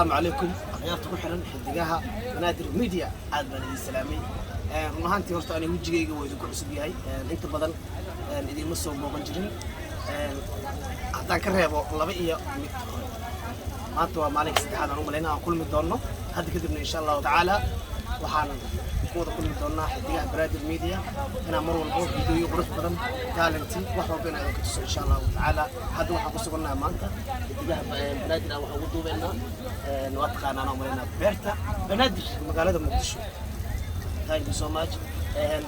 السلام عليكم أخيارتكم حرن حدقها بنادر ميديا عاد بني السلامي رهانتي horta أنا وجهي ويدي كل سبيعي أنت بدل إذا مصر موجودين هذا كرهه والله بقي ما أنتوا مالك استحالة نوم لنا كل مدورنا هذا كذبنا إن شاء الله تعالى وحان كود كل مدورنا حدقها بنادر ميديا أنا مرور الأول فيديو يقرص بدل تالنتي وحنا بينا إن شاء الله تعالى هذا وحنا قصقنا مانتا حدقها بنادر أو حودو بينا نواتقان أنا ومرينا بيرتا بنادر مقالة مقدشو thank you so much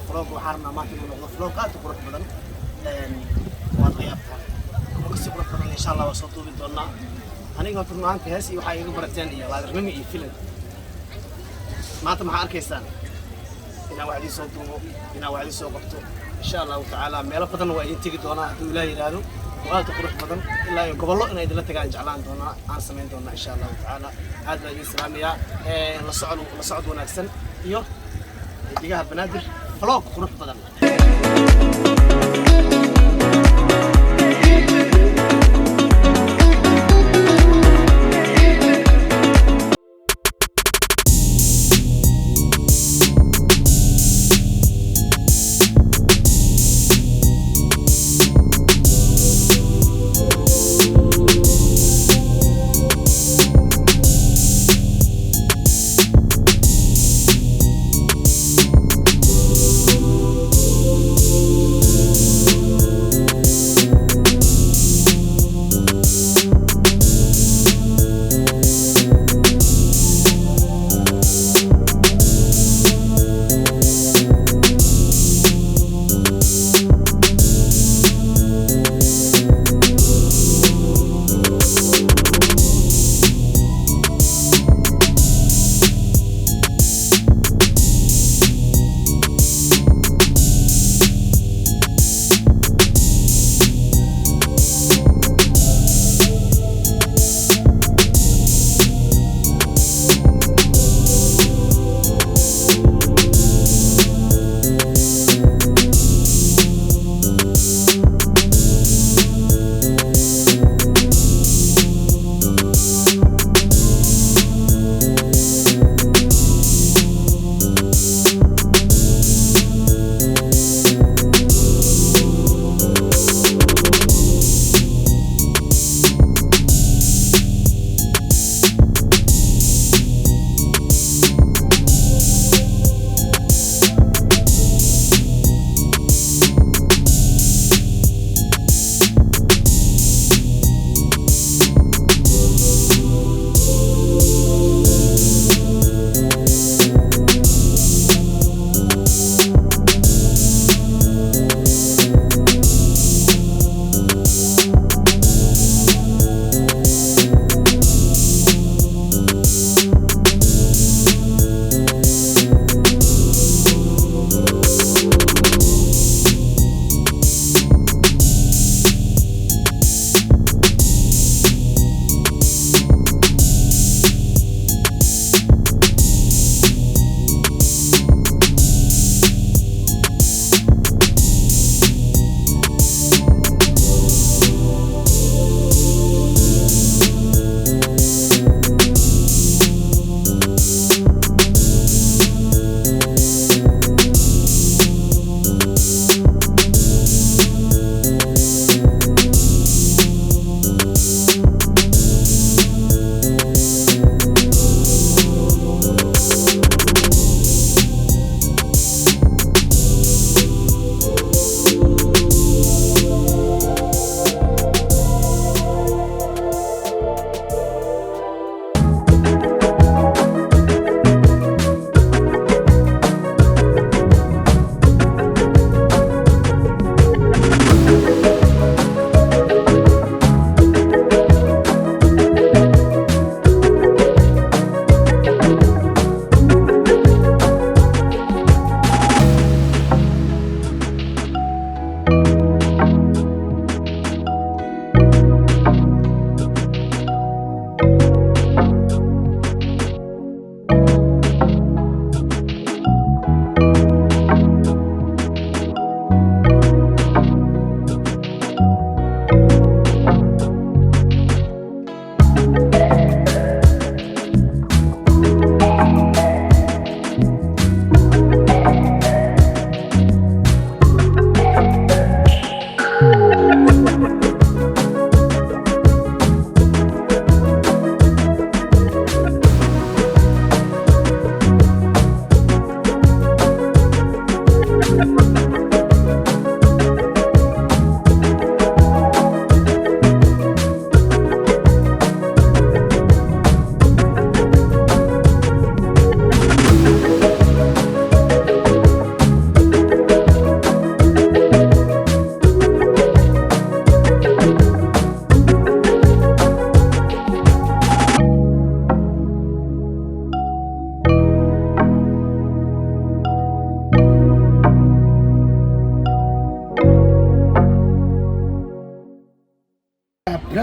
فلوق وحارنا ما تقول نقول فلوقات وقرط بدن وضيابها وكسي قرط بدن إن شاء الله وصلتوا بدونا أنا قلت لهم أنت هسي وحاجة برتين إيه لا رمي إيه فيلم ما تمحى أركيستان هنا واحد يصوتوا هنا واحد يصوتوا إن شاء الله تعالى ميلا بدن وين تيجي دونا دولا يرادو وقالت قرط بدن إلا قبل الله إن إذا لا تجان جعلان دونا عن سمين دونا إن شاء الله تعالى هذا الإسلام يا لصعد ونكسن يو حدقها بنادر فلوق قروح بدن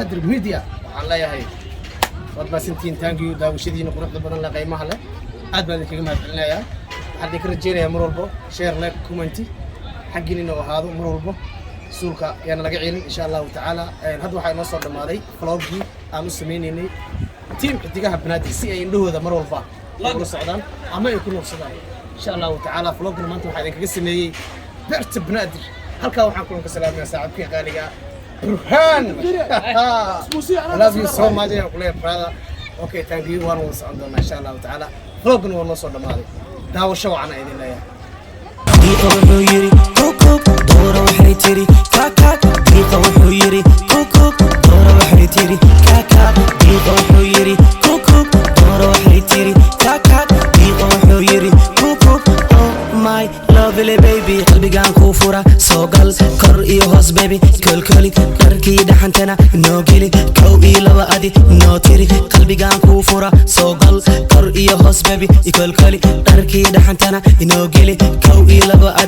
بنادر ميديا على يهي وضع سنتين تانجيو داوشيدين قرب بدن لا قيمها له aad baan idinkaga mahadcelinayaa waxaan ka rajeynayaa mar walba share like comment xaggin inuu ahaado mar walba suulka yana laga ciilin insha Allah ta'ala hadda waxa inoo soo dhamaaday vlogii aan u sameeynay team xidigaha Banaadir si ay indhahooda mar walba la socdaan ama ay ku noqsadaan insha Allah ta'ala vlogna maanta waxa idinkaga sameeyay beerta Banaadir halka waxaan ku ka salaamayaa saaxiibkii qaaliga Burhan I love you so much brother okay thank you one was on insha Allah ta'ala vlogna waa noo soo dhamaaday daawasho wacan idin leeyahay wuxuu yiri kukuk dooro waxay tiri kaka diiqa wuxuu yiri kukuk dooro waxay tiri kaka diiqa wuxuu yiri kukuk dooro waxay tiri kaka diiqa wuxuu yiri kukuk oh my lovely baby qalbigaan ku fura soo gal kor iyo hoos baby kolkoli dharkii dhaxantana noo geli kow iyo laba adi noo tiri qalbigaan ku fura soo gal kor iyo hoos baby kolkoli dharkii dhaxantana noo geli kow iyo laba adi